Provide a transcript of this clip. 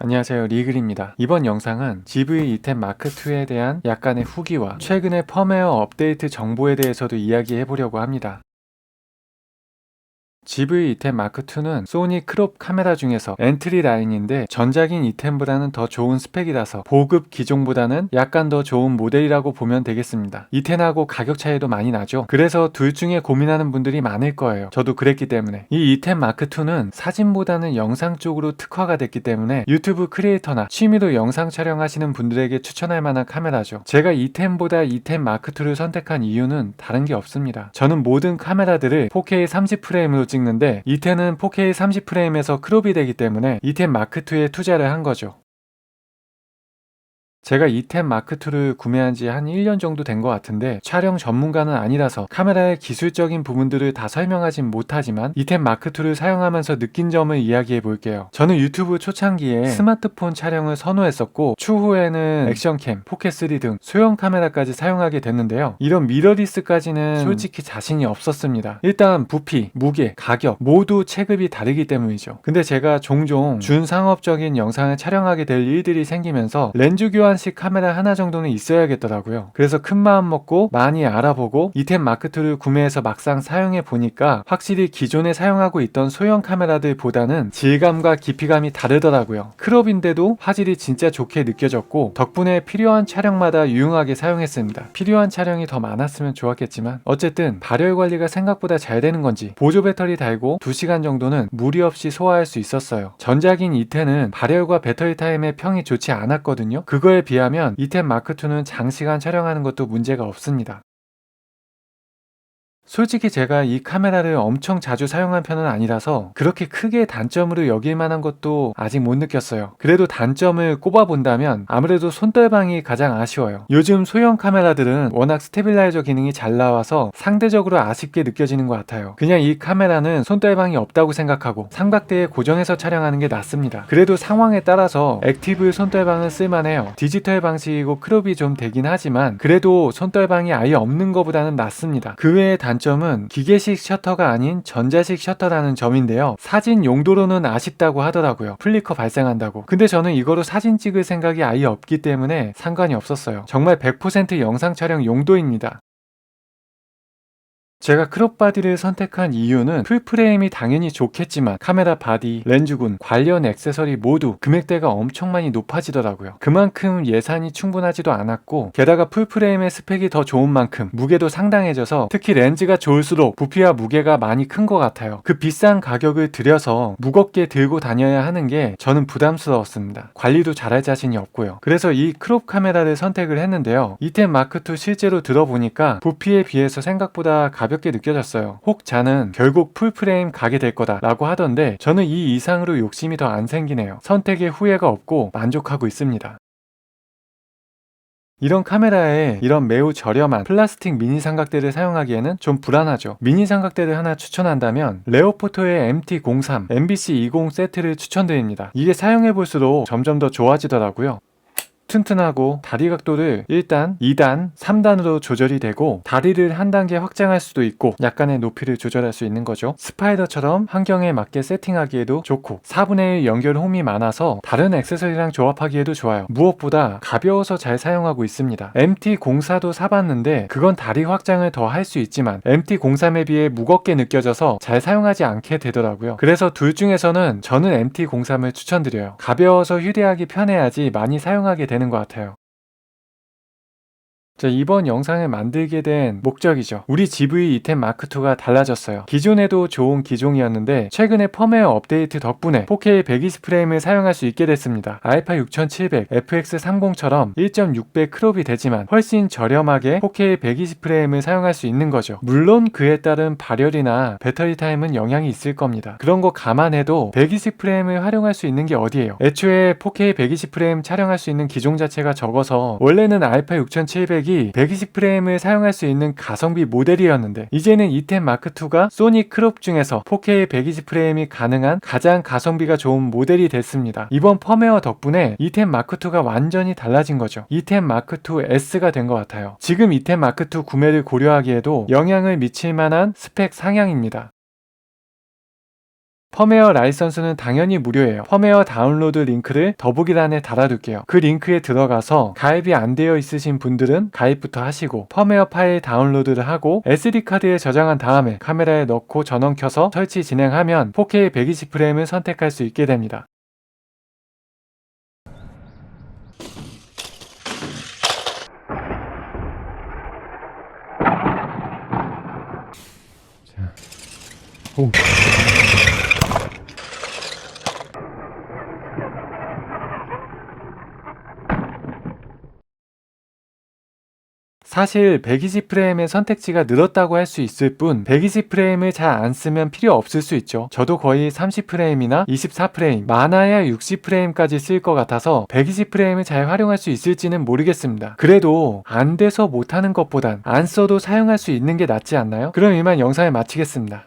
안녕하세요, 리글입니다. 이번 영상은 GV-E10 마크2에 대한 약간의 후기와 최근의 펌웨어 업데이트 정보에 대해서도 이야기해 보려고 합니다. GV-E10 마크2는 소니 크롭 카메라 중에서 엔트리 라인인데 전작인 E10보다는 더 좋은 스펙이라서 보급 기종보다는 약간 더 좋은 모델이라고 보면 되겠습니다. E10하고 가격 차이도 많이 나죠. 그래서 둘 중에 고민하는 분들이 많을 거예요. 저도 그랬기 때문에. 이 E10 마크2는 사진보다는 영상 쪽으로 특화가 됐기 때문에 유튜브 크리에이터나 취미로 영상 촬영하시는 분들에게 추천할 만한 카메라죠. 제가 E10보다 E10 마크2를 선택한 이유는 다른 게 없습니다. 저는 모든 카메라들을 4K 30프레임으로 찍는데 E10은 4K 30프레임에서 크롭이 되기 때문에 E10 마크2에 투자를 한 거죠. 제가 E10 마크2를 구매한 지 한 1년 정도 된 것 같은데 촬영 전문가는 아니라서 카메라의 기술적인 부분들을 다 설명하진 못하지만 E10 마크2를 사용하면서 느낀 점을 이야기해 볼게요. 저는 유튜브 초창기에 스마트폰 촬영을 선호했었고 추후에는 액션캠, 포켓3 등 소형 카메라까지 사용하게 됐는데요. 이런 미러리스까지는 솔직히 자신이 없었습니다. 일단 부피, 무게, 가격 모두 체급이 다르기 때문이죠. 근데 제가 종종 준상업적인 영상을 촬영하게 될 일들이 생기면서 렌즈 교환 식 카메라 하나 정도는 있어야겠더라고요. 그래서 큰 마음 먹고 많이 알아보고 E10 마크2를 구매해서 막상 사용해 보니까 확실히 기존에 사용하고 있던 소형 카메라들보다는 질감과 깊이감이 다르더라고요. 크롭인데도 화질이 진짜 좋게 느껴졌고 덕분에 필요한 촬영마다 유용하게 사용했습니다. 필요한 촬영이 더 많았으면 좋았겠지만 어쨌든 발열 관리가 생각보다 잘 되는 건지 보조 배터리 달고 2시간 정도는 무리 없이 소화할 수 있었어요. 전작인 E10은 발열과 배터리 타임의 평이 좋지 않았거든요. 그거에 비하면 E10 마크2는 장시간 촬영하는 것도 문제가 없습니다. 솔직히 제가 이 카메라를 엄청 자주 사용한 편은 아니라서 그렇게 크게 단점으로 여길 만한 것도 아직 못 느꼈어요. 그래도 단점을 꼽아본다면 아무래도 손떨방이 가장 아쉬워요. 요즘 소형 카메라들은 워낙 스테빌라이저 기능이 잘 나와서 상대적으로 아쉽게 느껴지는 것 같아요. 그냥 이 카메라는 손떨방이 없다고 생각하고 삼각대에 고정해서 촬영하는 게 낫습니다. 그래도 상황에 따라서 액티브 손떨방은 쓸만해요. 디지털 방식이고 크롭이 좀 되긴 하지만 그래도 손떨방이 아예 없는 것보다는 낫습니다. 그 외에 단점은 기계식 셔터가 아닌 전자식 셔터라는 점인데요. 사진 용도로는 아쉽다고 하더라고요. 플리커 발생한다고. 근데 저는 이거로 사진 찍을 생각이 아예 없기 때문에 상관이 없었어요. 정말 100% 영상 촬영 용도입니다. 제가 크롭 바디를 선택한 이유는 풀프레임이 당연히 좋겠지만 카메라 바디, 렌즈군, 관련 액세서리 모두 금액대가 엄청 많이 높아지더라고요. 그만큼 예산이 충분하지도 않았고 게다가 풀프레임의 스펙이 더 좋은 만큼 무게도 상당해져서 특히 렌즈가 좋을수록 부피와 무게가 많이 큰 것 같아요. 그 비싼 가격을 들여서 무겁게 들고 다녀야 하는 게 저는 부담스러웠습니다. 관리도 잘할 자신이 없고요. 그래서 이 크롭 카메라를 선택을 했는데요. E10 마크2 실제로 들어보니까 부피에 비해서 생각보다 가볍게 느껴졌어요. 혹 자는 결국 풀프레임 가게 될 거다 라고 하던데 저는 이 이상으로 욕심이 더 안 생기네요. 선택에 후회가 없고 만족하고 있습니다. 이런 카메라에 이런 매우 저렴한 플라스틱 미니 삼각대를 사용하기에는 좀 불안하죠. 미니 삼각대를 하나 추천한다면 레오포토의 MT03, MBC20 세트를 추천드립니다. 이게 사용해볼수록 점점 더 좋아지더라고요. 튼튼하고 다리 각도를 1단, 2단, 3단으로 조절이 되고 다리를 한 단계 확장할 수도 있고 약간의 높이를 조절할 수 있는 거죠. 스파이더처럼 환경에 맞게 세팅하기에도 좋고 4분의 1 연결 홈이 많아서 다른 액세서리랑 조합하기에도 좋아요. 무엇보다 가벼워서 잘 사용하고 있습니다. MT04도 사봤는데 그건 다리 확장을 더 할 수 있지만 MT03에 비해 무겁게 느껴져서 잘 사용하지 않게 되더라고요. 그래서 둘 중에서는 저는 MT03을 추천드려요. 가벼워서 휴대하기 편해야지 많이 사용하게 되는 것 같아요. 자, 이번 영상을 만들게 된 목적이죠. 우리 GV-E10 마크2가 달라졌어요. 기존에도 좋은 기종이었는데 최근에 펌웨어 업데이트 덕분에 4K 120프레임을 사용할 수 있게 됐습니다. 알파 6700, FX30처럼 1.6배 크롭이 되지만 훨씬 저렴하게 4K 120프레임을 사용할 수 있는 거죠. 물론 그에 따른 발열이나 배터리 타임은 영향이 있을 겁니다. 그런 거 감안해도 120프레임을 활용할 수 있는 게 어디예요? 애초에 4K 120프레임 촬영할 수 있는 기종 자체가 적어서 원래는 알파 6700이 120프레임을 사용할 수 있는 가성비 모델이었는데 이제는 E10 마크2가 소니 크롭 중에서 4K 120프레임이 가능한 가장 가성비가 좋은 모델이 됐습니다. 이번 펌웨어 덕분에 E10 마크2가 완전히 달라진 거죠. E10 마크2 S가 된 것 같아요. 지금 E10 마크2 구매를 고려하기에도 영향을 미칠 만한 스펙 상향입니다. 펌웨어 라이선스는 당연히 무료예요. 펌웨어 다운로드 링크를 더보기란에 달아둘게요. 그 링크에 들어가서 가입이 안 되어 있으신 분들은 가입부터 하시고 펌웨어 파일 다운로드를 하고 SD카드에 저장한 다음에 카메라에 넣고 전원 켜서 설치 진행하면 4K 120프레임을 선택할 수 있게 됩니다. 오. 사실 120프레임의 선택지가 늘었다고 할 수 있을 뿐 120프레임을 잘 안 쓰면 필요 없을 수 있죠. 저도 거의 30프레임이나 24프레임, 많아야 60프레임까지 쓸 것 같아서 120프레임을 잘 활용할 수 있을지는 모르겠습니다. 그래도 안 돼서 못하는 것보단 안 써도 사용할 수 있는 게 낫지 않나요? 그럼 이만 영상을 마치겠습니다.